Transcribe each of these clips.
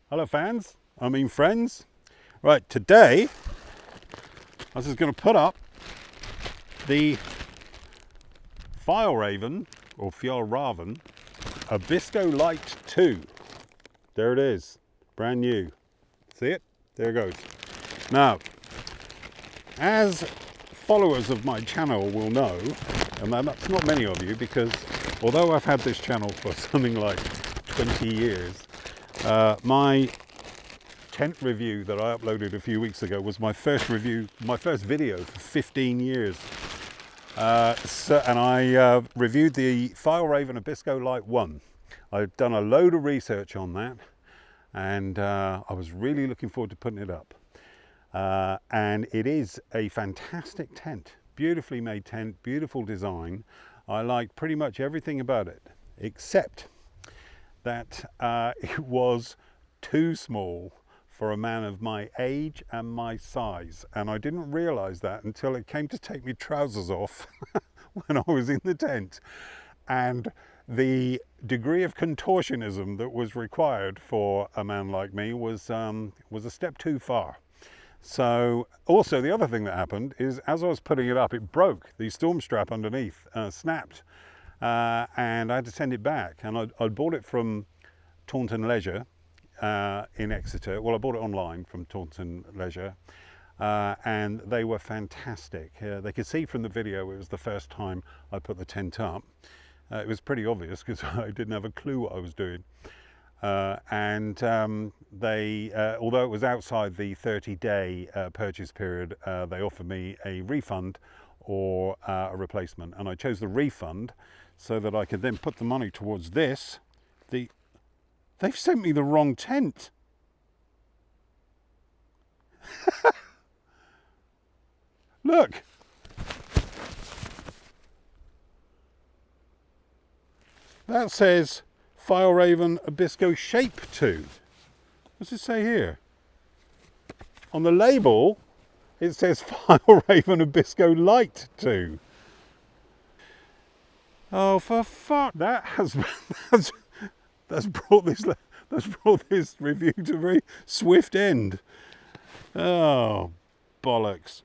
Hello fans, friends. Right, today I was just going to put up the Fjallraven Abisko Lite 2. There it is, brand new. See it? There it goes. Now, as followers of my channel will know, and that's not many of you, because although I've had this channel for something like 20 years, my tent review that I uploaded a few weeks ago was my first video for 15 years. And I reviewed the Fjallraven Abisko Lite 1. I've done a load of research on that, and I was really looking forward to putting it up. And it is a fantastic tent, beautifully made tent, beautiful design. I like pretty much everything about it, except that it was too small for a man of my age and my size, and I didn't realize that until it came to take my trousers off when I was in the tent, and the degree of contortionism that was required for a man like me was a step too far. So also the other thing that happened is, as I was putting it up, it broke. The storm strap underneath snapped, and I had to send it back. And I'd bought it from Taunton Leisure in Exeter. Well, I bought it online from Taunton Leisure, and they were fantastic. They could see from the video it was the first time I put the tent up. It was pretty obvious because I didn't have a clue what I was doing. They, although it was outside the 30-day purchase period, they offered me a refund or a replacement, and I chose the refund so that I could then put the money towards this. They've sent me the wrong tent. Look. That says Fjallraven Abisko Shape 2. What's it say here? On the label, it says Fjallraven Abisko Lite 2. Oh, for fuck! That's brought this review to a very swift end. Oh, bollocks!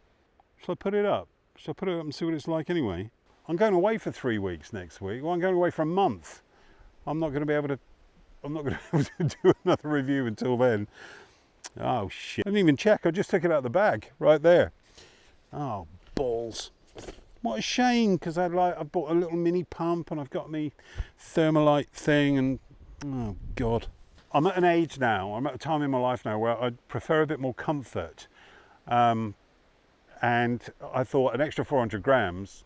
Shall I put it up? Shall I put it up and see what it's like anyway? I'm going away for 3 weeks next week. Well, I'm going away for a month. I'm not going to be able to do another review until then. Oh shit! I didn't even check. I just took it out of the bag right there. Oh balls! What a shame, because I bought a little mini pump, and I've got me Thermalite thing, and oh god. I'm at an age now, I'm at a time in my life now where I prefer a bit more comfort. And I thought an extra 400 grams,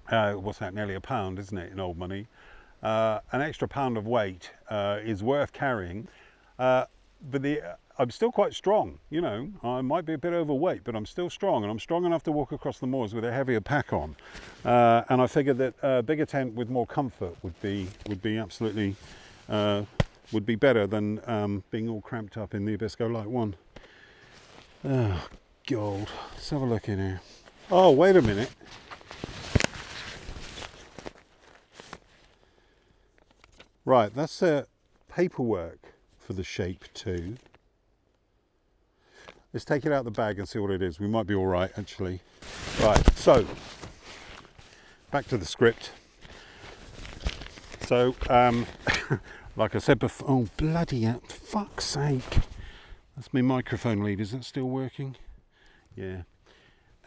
what's that, nearly a pound, isn't it, in old money? An extra pound of weight is worth carrying. But I'm still quite strong, you know. I might be a bit overweight, but I'm still strong, and I'm strong enough to walk across the moors with a heavier pack on. And I figured that a bigger tent with more comfort would be absolutely would be better than being all cramped up in the Abisko Lite 1. Oh god, let's have a look in here. Oh, wait a minute. Right, that's paperwork for the Shape 2. Let's take it out of the bag and see what it is. We might be all right, actually. Right, so back to the script. So, like I said before, oh bloody hell, fuck's sake. That's my microphone lead, is that still working? Yeah.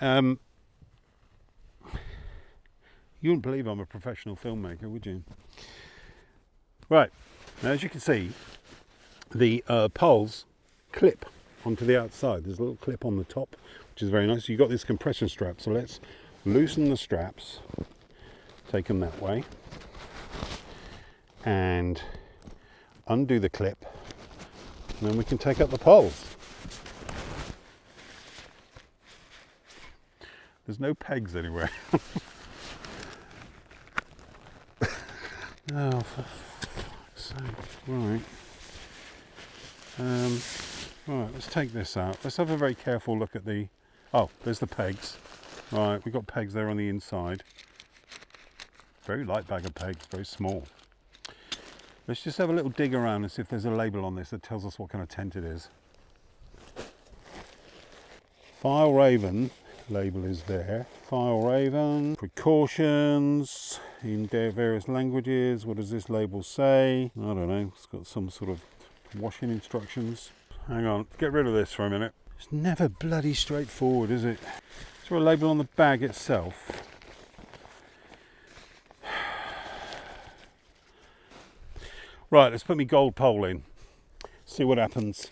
You wouldn't believe I'm a professional filmmaker, would you? Right, now as you can see, the poles clip onto the outside. There's a little clip on the top, which is very nice. You've got this compression strap, so let's loosen the straps, take them that way, and undo the clip, and then we can take up the poles. There's no pegs anywhere. Oh, for fuck's sake. Right. Right, let's take this out. Let's have a very careful look at the... Oh, there's the pegs. Right, we've got pegs there on the inside. Very light bag of pegs, very small. Let's just have a little dig around and see if there's a label on this that tells us what kind of tent it is. Fjallraven label is there. Fjallraven, precautions in various languages. What does this label say? I don't know. It's got some sort of washing instructions. Hang on, get rid of this for a minute. It's never bloody straightforward, is it? Is there a label on the bag itself? Right, let's put my gold pole in. See what happens.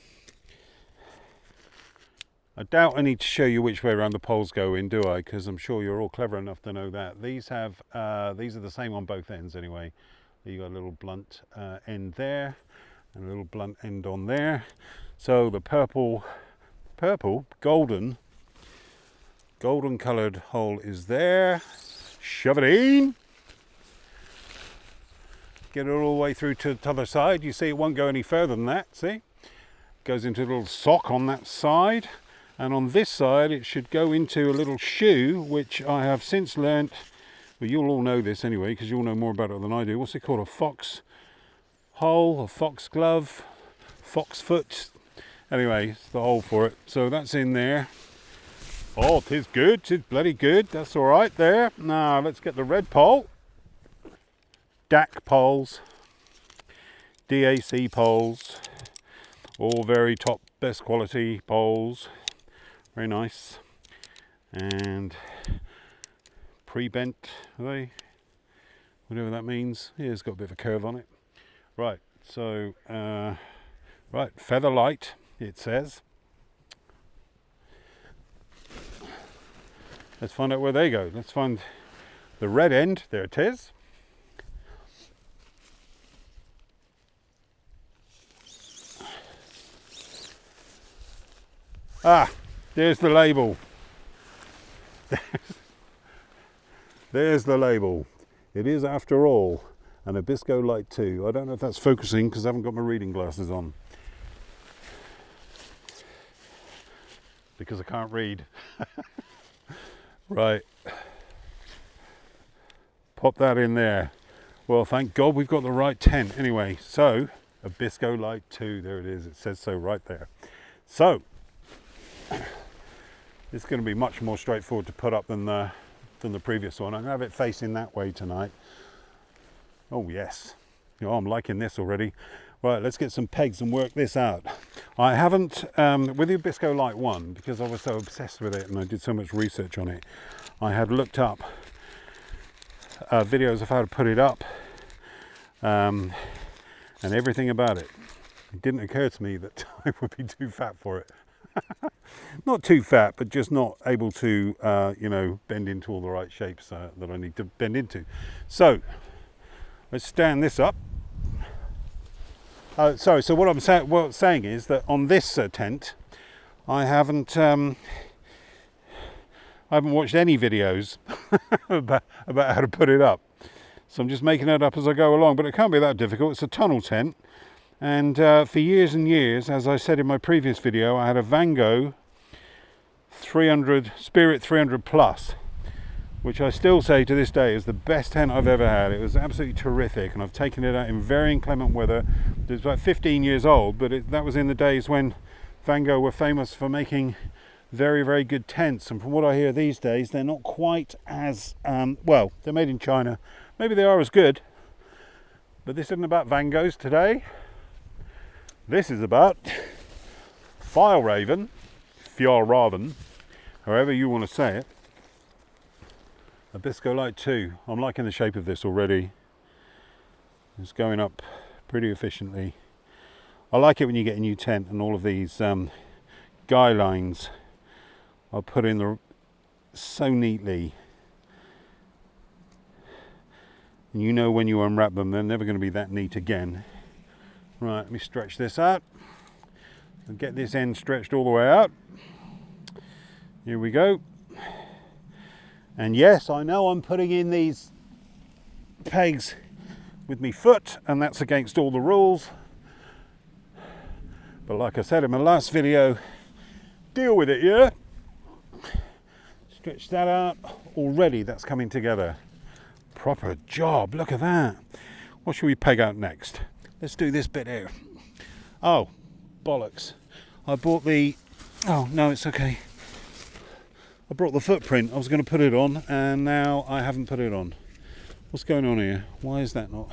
I doubt I need to show you which way around the poles go in, do I? Because I'm sure you're all clever enough to know that. These are the same on both ends anyway. You got a little blunt end there and a little blunt end on there. So the golden coloured hole is there. Shove it in. Get it all the way through to the other side. You see it won't go any further than that, see? Goes into a little sock on that side. And on this side it should go into a little shoe, which I have since learnt, well, you'll all know this anyway, because you'll know more about it than I do. What's it called? A fox hole, a fox glove, fox foot. Anyway, it's the hole for it. So that's in there. Oh, 'tis good, 'tis bloody good. That's all right there. Now let's get the red pole. DAC poles, DAC poles, all very top, best quality poles. Very nice. And pre-bent, are they? Whatever that means. Yeah, it's got a bit of a curve on it. Right, so, right, feather light, it says. Let's find out where they go. Let's find the red end. There it is. Ah, there's the label. There's the label. It is, after all, an Abisko Lite 2. I don't know if that's focusing because I haven't got my reading glasses on. Because I can't read. Right. Pop that in there. Well, thank God we've got the right tent. Anyway, so, Abisko Lite 2. There it is. It says so right there. So, it's going to be much more straightforward to put up than the previous one. I'm going to have it facing that way tonight. Oh yes, oh, I'm liking this already. Right, let's get some pegs and work this out. I haven't, with the Abisko Lite 1, because I was so obsessed with it and I did so much research on it, I had looked up videos of how to put it up and everything about it. It didn't occur to me that I would be too fat for it. Not too fat, but just not able to, you know, bend into all the right shapes that I need to bend into. So, let's stand this up. Sorry, so what I'm saying is that on this tent, I haven't watched any videos about how to put it up. So I'm just making it up as I go along, but it can't be that difficult. It's a tunnel tent. And for years and years, as I said in my previous video, I had a Vango 300 Spirit 300 Plus, which I still say to this day is the best tent I've ever had. It was absolutely terrific, and I've taken it out in very inclement weather. It was about 15 years old, but that was in the days when Vango were famous for making very, very good tents. And from what I hear these days, they're not quite as, well, they're made in China. Maybe they are as good, but this isn't about Vangos today. This is about Fjallraven, however you want to say it. Abisko Lite 2. I'm liking the shape of this already. It's going up pretty efficiently. I like it when you get a new tent and all of these guy lines are put in so neatly. And you know when you unwrap them, they're never going to be that neat again. Right, let me stretch this out. I'll get this end stretched all the way out. Here we go. And yes, I know I'm putting in these pegs with my foot, and that's against all the rules. But like I said in my last video, deal with it, yeah? Stretch that out. Already that's coming together. Proper job, look at that. What should we peg out next? let's do this bit here. Oh, bollocks. I bought the, oh no, it's okay. I brought the footprint. I was going to put it on and now I haven't put it on. What's going on here? Why is that not?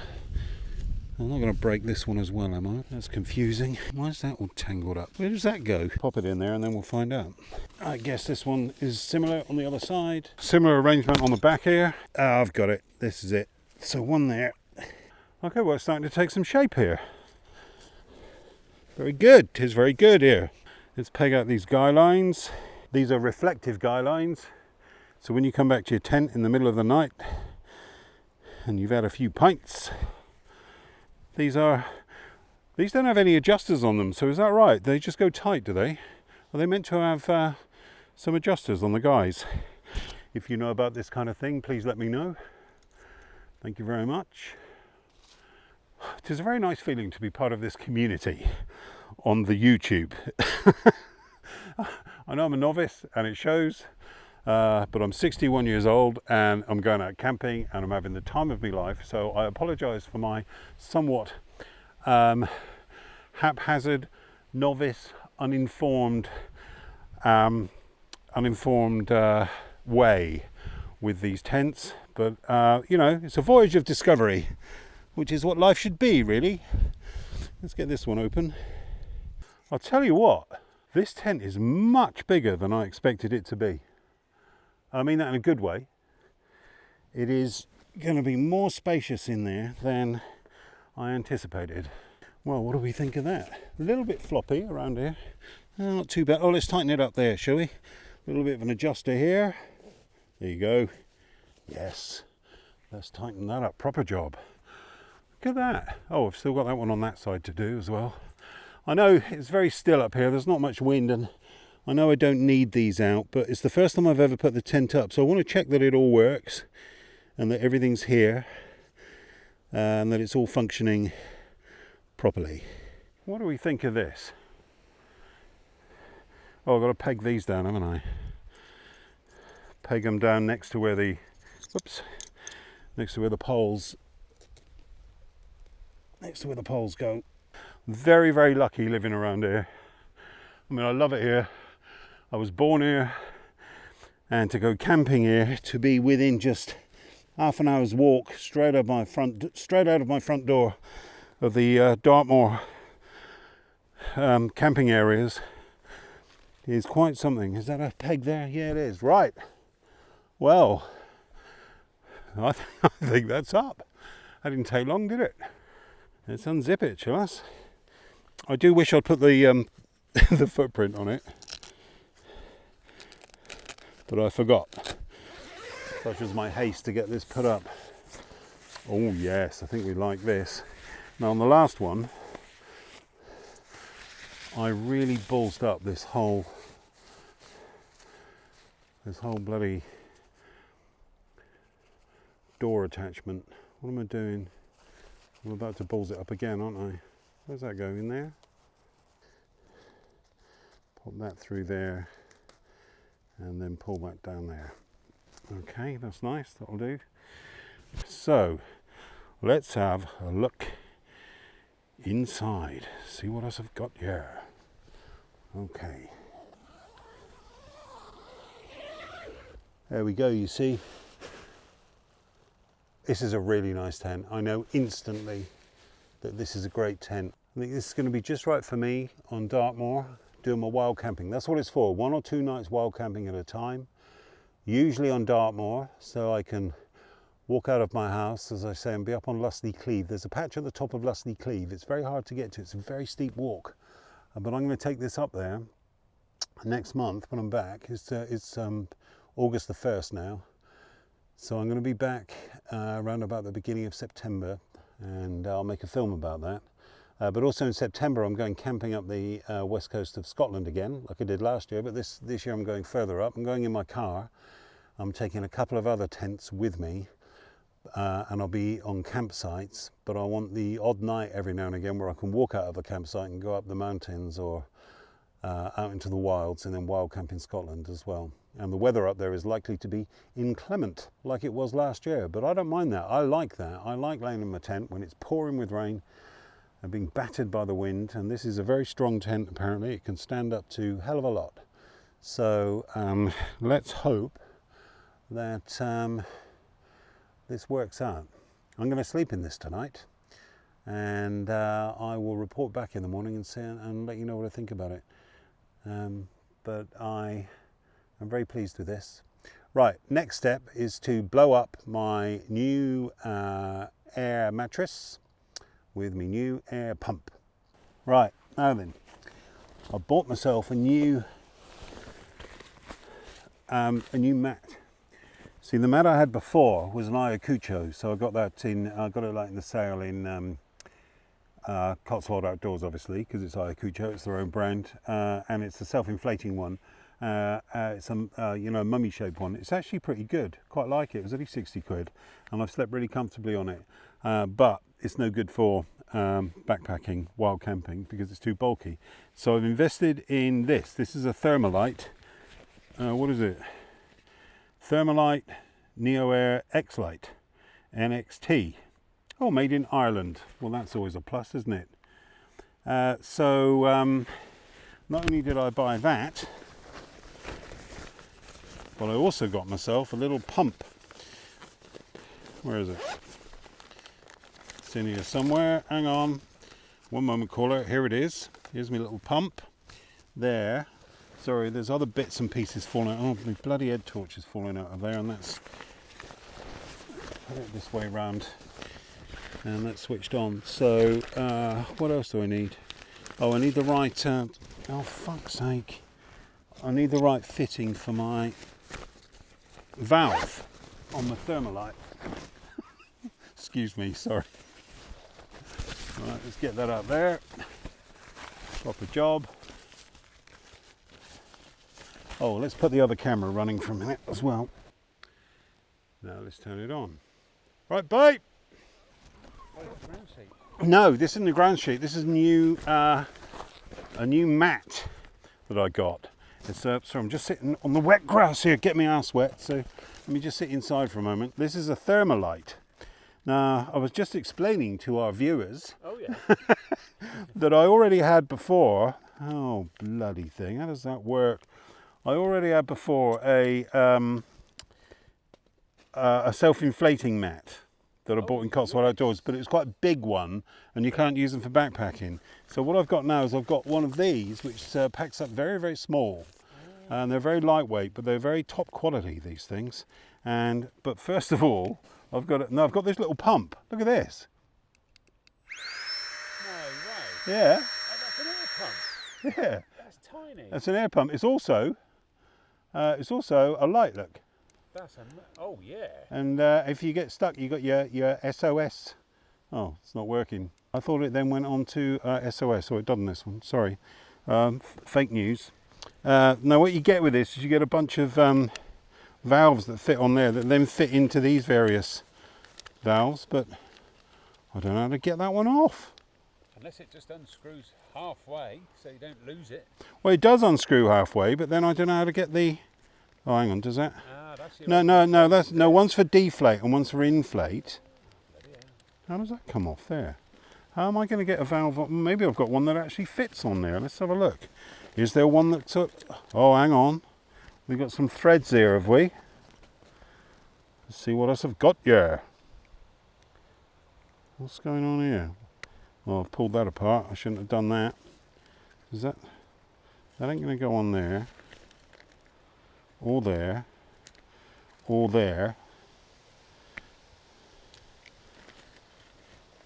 I'm not going to break this one as well, am I? That's confusing. Why is that all tangled up? Where does that go? Pop it in there and then we'll find out. I guess this one is similar on the other side. Similar arrangement on the back here. Oh, I've got it. This is it. So one there. Okay, well, it's starting to take some shape here. Very good. It is very good here. Let's peg out these guy lines. These are reflective guy lines. So when you come back to your tent in the middle of the night and you've had a few pints, these don't have any adjusters on them, so is that right? They just go tight, do they? Are they meant to have some adjusters on the guys? If you know about this kind of thing, please let me know. Thank you very much. It is a very nice feeling to be part of this community on the YouTube. I know I'm a novice and it shows, but I'm 61 years old and I'm going out camping and I'm having the time of my life, so I apologise for my somewhat haphazard, novice, uninformed way with these tents, but you know, it's a voyage of discovery, which is what life should be, really. Let's get this one open. I'll tell you what, this tent is much bigger than I expected it to be. I mean that in a good way. It is going to be more spacious in there than I anticipated. Well, what do we think of that? A little bit floppy around here. Not too bad. Oh, let's tighten it up there, shall we? A little bit of an adjuster here. There you go. Yes. Let's tighten that up. Proper job. Look at that. Oh, I've still got that one on that side to do as well. I know it's very still up here. There's not much wind and I know I don't need these out, but it's the first time I've ever put the tent up. So I want to check that it all works and that everything's here and that it's all functioning properly. What do we think of this? Oh, I've got to peg these down, haven't I? Peg them down next to where the, next to where the poles go. Very, very lucky living around here. I mean, I love it here. I was born here, and to go camping here, to be within just half an hour's walk straight out of my front door of the Dartmoor camping areas is quite something. Is that a peg there? Yeah, it is. Right. Well, I think that's up. That didn't take long, did it? Let's unzip it, shall us? I do wish I'd put the the footprint on it, but I forgot. Such was my haste to get this put up. Oh yes, I think we like this. Now on the last one, I really ballsed up this whole bloody door attachment. What am I doing? I'm about to balls it up again, aren't I? Where's that going in there? Pop that through there and then pull that down there. Okay, that's nice, that'll do. So let's have a look inside, see what else I've got here. Okay, there we go. You see, this is a really nice tent. I know instantly that this is a great tent. I think this is going to be just right for me on Dartmoor, doing my wild camping. That's what it's for, 1 or 2 nights wild camping at a time, usually on Dartmoor, so I can walk out of my house, as I say, and be up on Lusney Cleeve. There's a patch at the top of Lusney Cleeve. It's very hard to get to. It's a very steep walk, but I'm going to take this up there next month when I'm back. It's August the 1st now, so I'm going to be back around about the beginning of September, and I'll make a film about that. But also in September I'm going camping up the west coast of Scotland again, like I did last year, but this year I'm going further up. I'm going in my car. I'm taking a couple of other tents with me, and I'll be on campsites, but I want the odd night every now and again where I can walk out of a campsite and go up the mountains or out into the wilds, and then wild camp in Scotland as well. And the weather up there is likely to be inclement like it was last year, but I don't mind that. I like that. I like laying in my tent when it's pouring with rain and being battered by the wind. And this is a very strong tent, apparently. It can stand up to a hell of a lot. So let's hope that this works out. I'm going to sleep in this tonight, and I will report back in the morning and and let you know what I think about it. But I am very pleased with this. Right, next step is to blow up my new air mattress with my new air pump. Right, now then, I bought myself a new mat. See, the mat I had before was an Ayacucho, so I got that I got it like in the sale in Cotswold Outdoors, obviously, because it's Ayacucho, it's their own brand, and it's a self-inflating one. It's a mummy-shaped one. It's actually pretty good. Quite like it. It was only 60 quid, and I've slept really comfortably on it. But it's no good for backpacking, wild camping, because it's too bulky. So I've invested in this. This is a Thermalite. What is it? Thermalite Neo Air X-Lite NXT. Oh, made in Ireland. Well, that's always a plus, isn't it? So not only did I buy that, but I also got myself a little pump. Where is it? It's in here somewhere. Hang on. One moment, caller. Here it is. Here's my little pump. There. Sorry, there's other bits and pieces falling out. Oh, my bloody head torch is falling out of there, and that's... Put it this way round. And that's switched on. So, what else do I need? Oh, I need the right... oh, fuck's sake. I need the right fitting for my valve on the Thermalite. Excuse me, sorry. Right, let's get that up there. Proper job. Oh, let's put the other camera running for a minute as well. Now let's turn it on. Right, bye. No, this isn't the ground sheet. This is a new mat that I got. It's sorry, I'm just sitting on the wet grass here. Get my ass wet. So let me just sit inside for a moment. This is a Thermalite. Now, I was just explaining to our viewers that I already had before. Oh, bloody thing! How does that work? I already had before a self-inflating mat that I bought in Cotswold Outdoors, but it was quite a big one, and you can't use them for backpacking. So what I've got now is I've got one of these, which packs up very, very small, and they're very lightweight, but they're very top quality, these things. But first of all, I've got this little pump. Look at this. No way. Yeah. Oh, that's an air pump. Yeah. That's tiny. That's an air pump. It's also a light. Look. Oh yeah. And if you get stuck, you got your SOS. Oh, it's not working. I thought it then went on to SOS, or it doesn't this one. Sorry, fake news. Now what you get with this is you get a bunch of valves that fit on there that then fit into these various valves, but I don't know how to get that one off. Unless it just unscrews halfway, so you don't lose it. Well, it does unscrew halfway, but then I don't know how to get the... Oh, hang on, does that... That's No, one's for deflate and one's for inflate. How does that come off there? How am I going to get a valve? Maybe I've got one that actually fits on there. Let's have a look. Is there one that took... Oh, hang on. We've got some threads here, have we? Let's see what else I've got here. What's going on here? Oh, I've pulled that apart. I shouldn't have done that. Is that ain't going to go on there. Or there. Or there.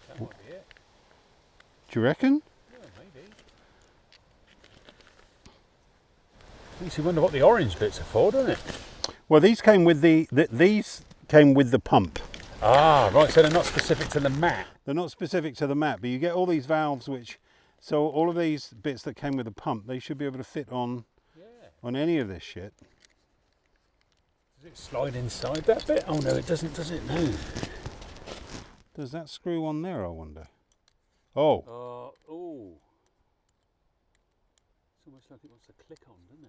That might be it. Do you reckon? Yeah, maybe. Makes you wonder what the orange bits are for, doesn't it? Well, these came with the pump. Ah, right. So they're not specific to the mat. They're not specific to the mat, but you get all these valves so all of these bits that came with the pump, they should be able to fit on any of this shit. Does it slide inside that bit? Oh no, it doesn't, does it? No. Does that screw on there, I wonder? Oh. Oh. It's almost like it wants to click on, doesn't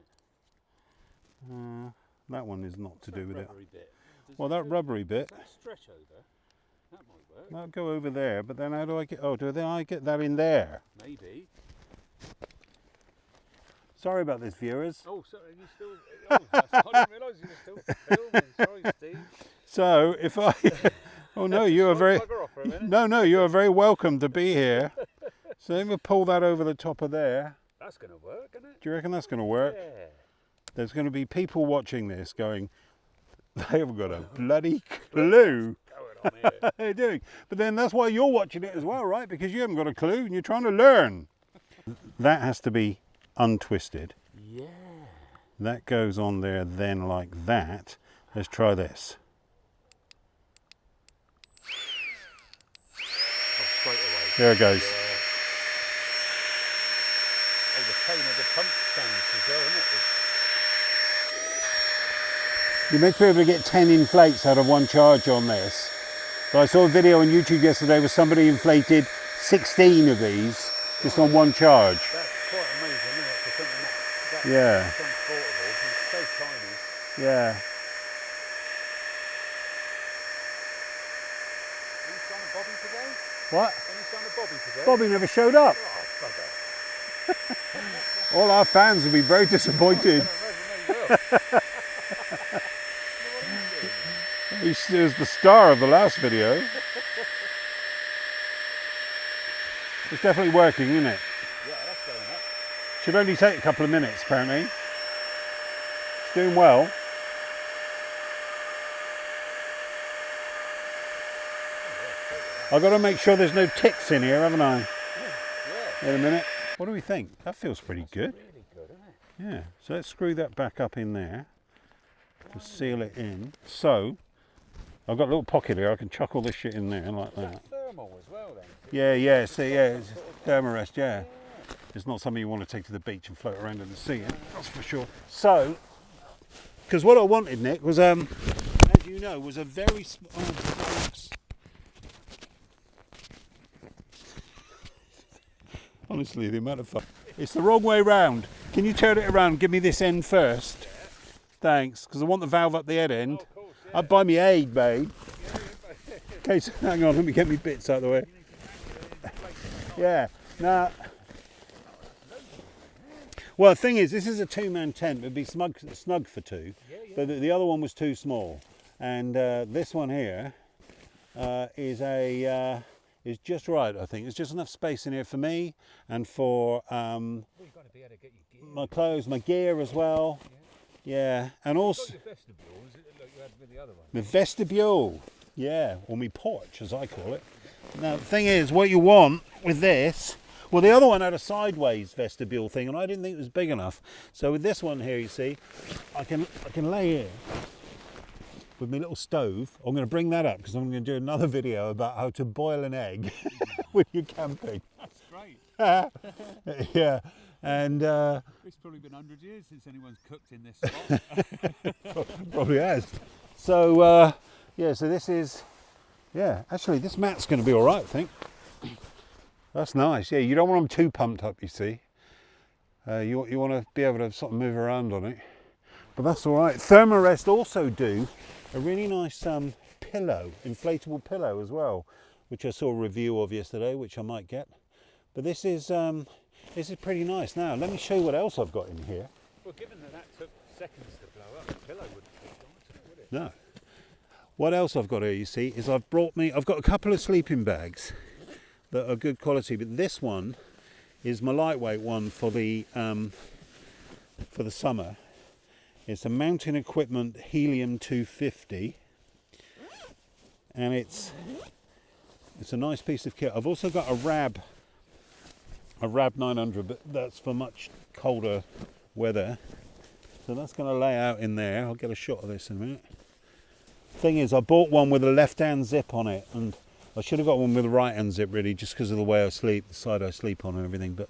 it? That one is not to do with it. Bit. Well, that rubbery bit. Does that stretch over? That might work. I'll go over there, but then how do I get... Oh, I get that in there? Maybe. Sorry about this, viewers. Oh, sorry, you still... Oh, I didn't realise you were still filming. Sorry, Steve. So, if I... Oh, no, you are very... No, you are very welcome to be here. So let me pull that over the top of there. That's going to work, isn't it? Do you reckon that's going to work? Yeah. There's going to be people watching this going, they haven't got a bloody clue What's going on here? what they're doing. But then that's why you're watching it as well, right? Because you haven't got a clue and you're trying to learn. That has to be untwisted. Yeah. That goes on there then like that. Let's try this. Oh, straight away. There it goes. Yeah. Oh, the tone of the pump sounds as well, isn't it? You're meant to be able to get 10 inflates out of one charge on this. But I saw a video on YouTube yesterday where somebody inflated 16 of these just on one charge. That's quite amazing, isn't it? For something that Yeah. transportable. It's so tiny. Yeah. Any sign of Bobby today? What? Any sign of Bobby today? Bobby never showed up. Oh, bugger. All our fans will be very disappointed. He was the star of the last video. It's definitely working, isn't it? Yeah, that's going up. Should only take a couple of minutes, apparently. It's doing well. I've got to make sure there's no ticks in here, haven't I? Yeah. In a minute. What do we think? That feels pretty good. Really good, isn't it? Yeah. So let's screw that back up in there to seal it in. So I've got a little pocket here. I can chuck all this shit in there like that. Thermal as well then. Yeah. See, yeah, it's thermarest. Yeah. It's not something you want to take to the beach and float around in the sea. That's for sure. So, because what I wanted, Nick, was as you know, was a very small. Honestly, the amount of fun. It's the wrong way round. Can you turn it around and give me this end first? Yeah. Thanks, because I want the valve up the head end. Oh, of course, yeah. I'd buy me aid, babe. Okay, so hang on, let me get me bits out of the way. Yeah, now. Well, the thing is, this is a two-man tent. It'd be snug for two, but the other one was too small. And this one here is just right, I think. There's just enough space in here for me and for Well, you've got to be able to get your gear. my clothes, my gear as well. Yeah, and also You've got your vestibule, is it like you had with the other one? the vestibule. Yeah, or my porch, as I call it. Now, the thing is, what you want with this, well, the other one had a sideways vestibule thing, and I didn't think it was big enough. So with this one here, you see, I can lay here with my little stove. I'm going to bring that up because I'm going to do another video about how to boil an egg when you're camping. That's great. Yeah, and It's probably been 100 years since anyone's cooked in this spot. probably has. So yeah, so this is, yeah, actually this mat's going to be all right, I think. That's nice. Yeah, you don't want them too pumped up, you see. You want to be able to sort of move around on it. But that's all right. Thermarest also do a really nice pillow, inflatable pillow as well, which I saw a review of yesterday, which I might get. But this is pretty nice. Now, let me show you what else I've got in here. Well, given that took seconds to blow up, the pillow wouldn't take long, would it? No. What else I've got here, you see, is I've got a couple of sleeping bags that are good quality, but this one is my lightweight one for the summer. It's a Mountain Equipment Helium 250, and it's a nice piece of kit. I've also got a Rab 900, but that's for much colder weather. So that's going to lay out in there. I'll get a shot of this in a minute. Thing is, I bought one with a left-hand zip on it, and I should have got one with a right-hand zip really, just because of the way I sleep, the side I sleep on and everything. But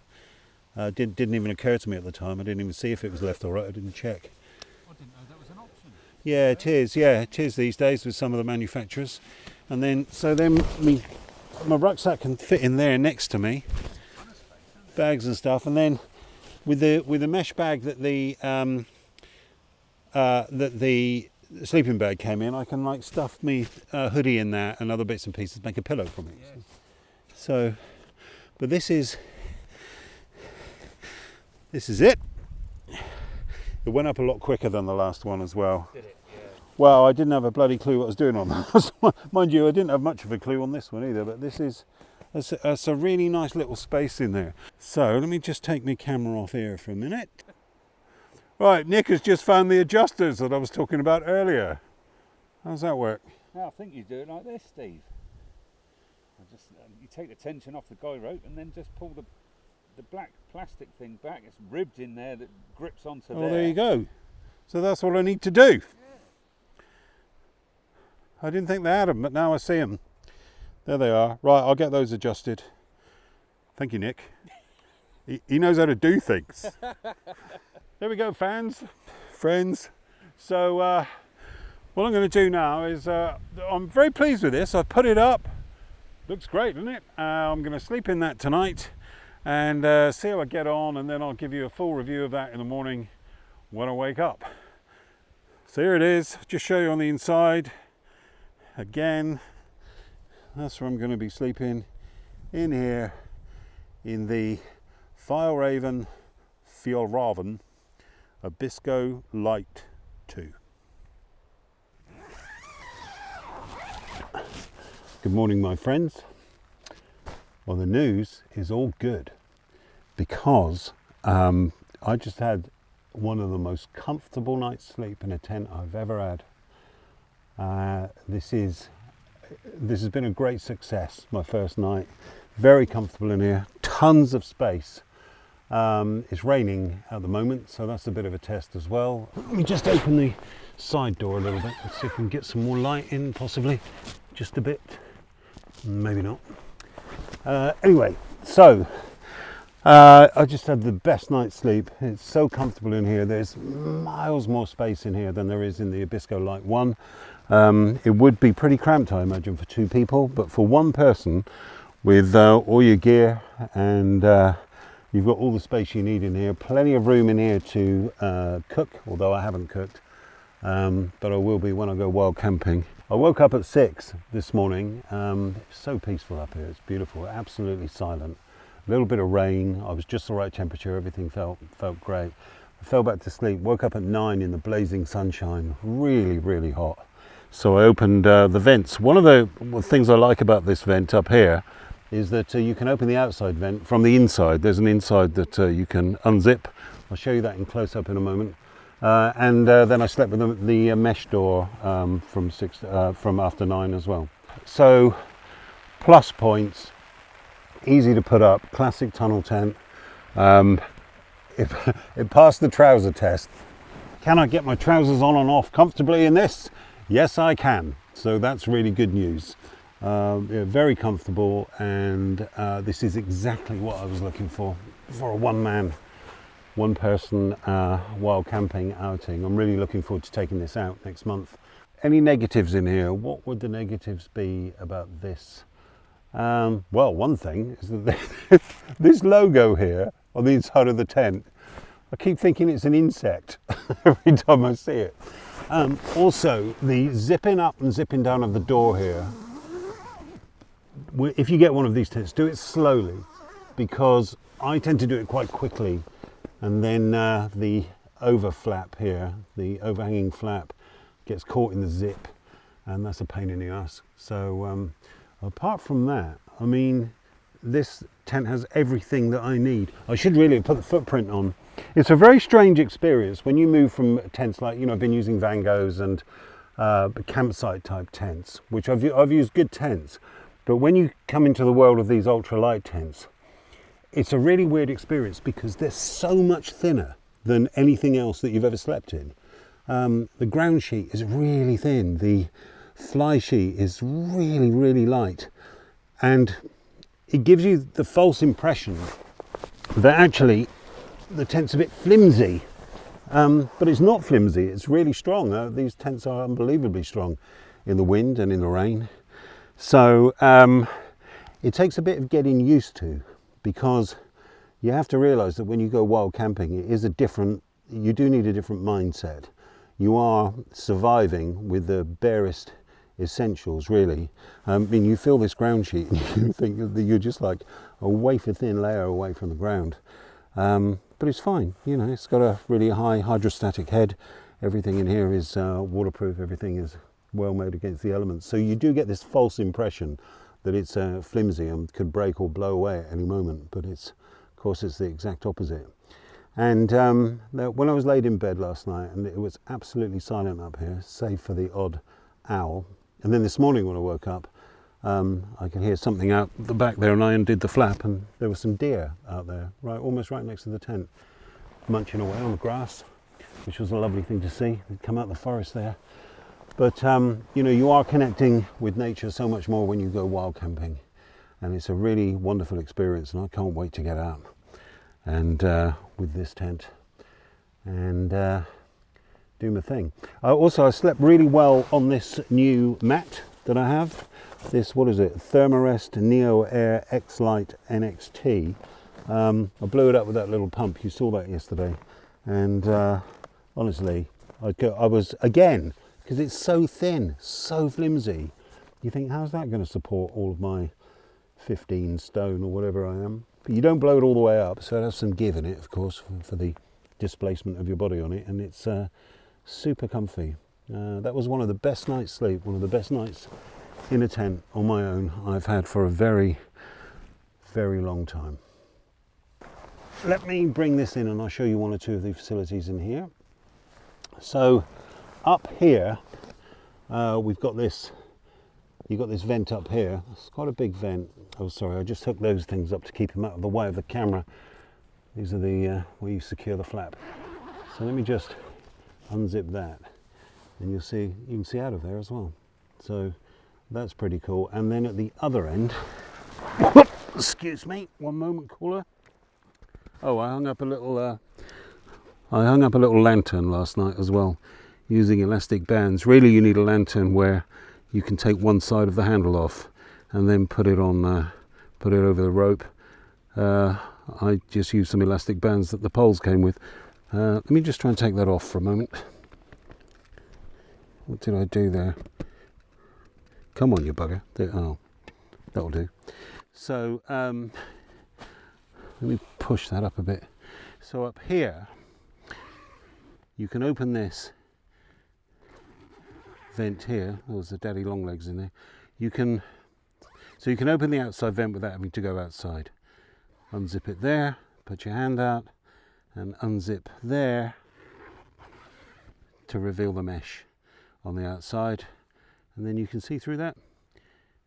didn't even occur to me at the time. I didn't even see if it was left or right. I didn't check. I didn't know that was an option. Yeah, it is. Yeah, it is these days with some of the manufacturers. And then, so then my rucksack can fit in there next to me, bags and stuff. And then with the mesh bag that the sleeping bag came in, I can like stuff me hoodie in there and other bits and pieces, make a pillow from it. Yeah. So, but this is it. It went up a lot quicker than the last one as well. Did it? Yeah. Well, I didn't have a bloody clue what I was doing on the last one. Mind you, I didn't have much of a clue on this one either, but that's a really nice little space in there. So let me just take my camera off here for a minute. Right, Nick has just found the adjusters that I was talking about earlier. How's that work? Now I think you do it like this, Steve. You take the tension off the guy rope and then just pull the black plastic thing back. It's ribbed in there that grips onto there. Oh, there you go. So that's what I need to do. I didn't think they had them, but now I see them. There they are. Right, I'll get those adjusted. Thank you, Nick. He knows how to do things. There we go, friends. So what I'm going to do now is, I'm very pleased with this. I've put it up. Looks great, doesn't it? I'm going to sleep in that tonight and see how I get on, and then I'll give you a full review of that in the morning when I wake up. So here it is. Just show you on the inside. Again, that's where I'm going to be sleeping, in here in the Fjallraven Abisko Lite 2. Good morning, my friends. Well, the news is all good because I just had one of the most comfortable night's sleep in a tent I've ever had. This has been a great success, my first night. Very comfortable in here, tons of space. It's raining at the moment, so that's a bit of a test as well. Let me just open the side door a little bit and see if we can get some more light in, possibly. Just a bit, maybe not. Anyway, so I just had the best night's sleep. It's so comfortable in here. There's miles more space in here than there is in the Abisko Lite 1. It would be pretty cramped, I imagine, for two people, but for one person with all your gear, and you've got all the space you need in here. Plenty of room in here to cook, although I haven't cooked, but I will be when I go wild camping. I woke up at 6 this morning. It's so peaceful up here. It's beautiful, absolutely silent. A little bit of rain. I was just the right temperature. Everything felt great. I fell back to sleep. Woke up at 9 in the blazing sunshine. Really, really hot. So I opened the vents. One of the things I like about this vent up here is that you can open the outside vent from the inside. There's an inside that you can unzip. I'll show you that in close up in a moment. And then I slept with the mesh door from after 9 as well. So plus points, easy to put up, classic tunnel tent. It passed the trouser test. Can I get my trousers on and off comfortably in this? Yes, I can. So that's really good news. Yeah, very comfortable, and this is exactly what I was looking for a one person wild camping outing. I'm really looking forward to taking this out next month. Any negatives in here? What would the negatives be about this? Well, one thing is that this logo here on the inside of the tent, I keep thinking it's an insect every time I see it. Also, the zipping up and zipping down of the door here, if you get one of these tents, do it slowly, because I tend to do it quite quickly, and then the over flap here, the overhanging flap, gets caught in the zip, and that's a pain in the ass. So apart from that, I mean, this tent has everything that I need. I should really put the footprint on. It's a very strange experience when you move from tents like, I've been using Van Goghs and campsite type tents, which I've used good tents, but when you come into the world of these ultralight tents, it's a really weird experience because they're so much thinner than anything else that you've ever slept in. The ground sheet is really thin, the fly sheet is really, really light, and it gives you the false impression that actually the tent's a bit flimsy, but it's not flimsy, it's really strong. These tents are unbelievably strong in the wind and in the rain. So it takes a bit of getting used to, because you have to realize that when you go wild camping, you do need a different mindset. you are surviving with the barest essentials, really. I mean, you feel this ground sheet and you think that you're just like a wafer thin layer away from the ground. But it's fine, you know, it's got a really high hydrostatic head. Everything in here is waterproof, everything is well made against the elements. So you do get this false impression that it's flimsy and could break or blow away at any moment, but it's, of course, it's the exact opposite. And when I was laid in bed last night, and it was absolutely silent up here, save for the odd owl, and then this morning when I woke up, I could hear something out the back there, and I undid the flap, and there were some deer out there, almost right next to the tent, munching away on the grass, which was a lovely thing to see. They'd come out of the forest there. But you know, you are connecting with nature so much more when you go wild camping, and it's a really wonderful experience, and I can't wait to get out and with this tent and do my thing. I slept really well on this new mat that I have. This, what is it, Thermarest Neo Air X Lite NXT. I blew it up with that little pump, you saw that yesterday, and honestly, I was, again, because it's so thin, so flimsy, you think, how's that going to support all of my 15 stone or whatever I am? But you don't blow it all the way up, so it has some give in it, of course, for the displacement of your body on it, and it's super comfy. That was one of the best nights sleep, one of the best nights in a tent on my own I've had for a very, very long time. Let me bring this in and I'll show you one or two of the facilities in here. So up here, we've got this, you've got this vent up here. It's quite a big vent. Oh, sorry, I just hooked those things up to keep them out of the way of the camera. These are the where you secure the flap. So let me just unzip that, and you can see out of there as well. So that's pretty cool. And then at the other end, excuse me, one moment, caller. Oh, I hung up a little lantern last night as well, using elastic bands. Really, you need a lantern where you can take one side of the handle off and then put it on, put it over the rope. I just used some elastic bands that the poles came with. Let me just try and take that off for a moment. What did I do there? Come on, you bugger. Oh, that'll do. So let me push that up a bit. So up here, you can open this vent here. Oh, there's the daddy long legs in there. So you can open the outside vent without having to go outside. Unzip it there, put your hand out, and unzip there to reveal the mesh on the outside, and then you can see through that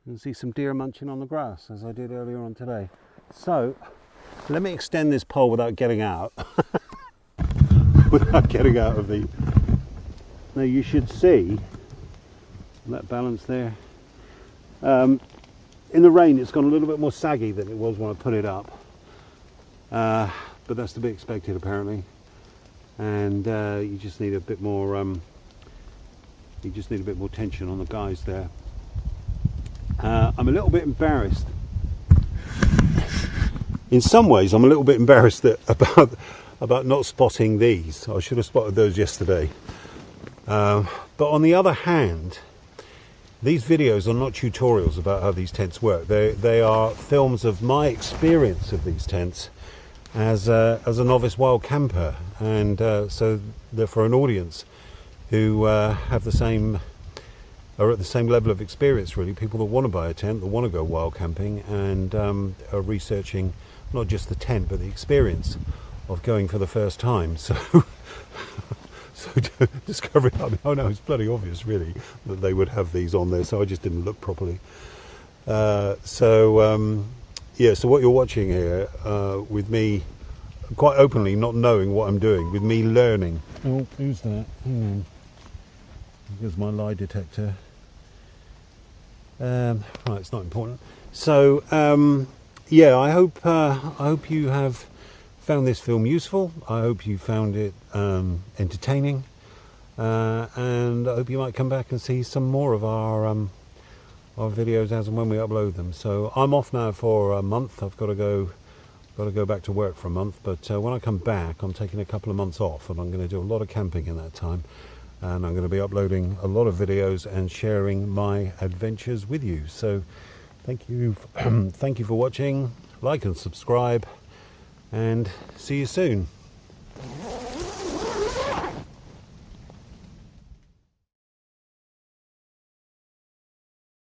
and see some deer munching on the grass, as I did earlier on today. So let me extend this pole without getting out. Without getting out of the... Now you should see that balance there. In the rain it's gone a little bit more saggy than it was when I put it up, but that's to be expected apparently. And you just need a bit more tension on the guys there. I'm a little bit embarrassed. In some ways I'm a little bit embarrassed about not spotting these. I should have spotted those yesterday. But on the other hand, these videos are not tutorials about how these tents work. They are films of my experience of these tents as a novice wild camper, and so they're for an audience who have the same, are at the same level of experience, really. People that want to buy a tent, that want to go wild camping, and are researching not just the tent but the experience of going for the first time. So discovering, I mean, oh no, it's bloody obvious really that they would have these on there, so I just didn't look properly. Yeah, so what you're watching here, with me quite openly not knowing what I'm doing, with me learning. Oh, who's that? Hang on. Here's my lie detector. Right, it's not important. So yeah, I hope you have found this film useful. I hope you found it entertaining, and I hope you might come back and see some more of our videos as and when we upload them. So I'm off now for a month. I've got to go back to work for a month, but when I come back I'm taking a couple of months off, and I'm going to do a lot of camping in that time. and I'm going to be uploading a lot of videos and sharing my adventures with you. So thank you thank you for watching. Like and subscribe, and see you soon.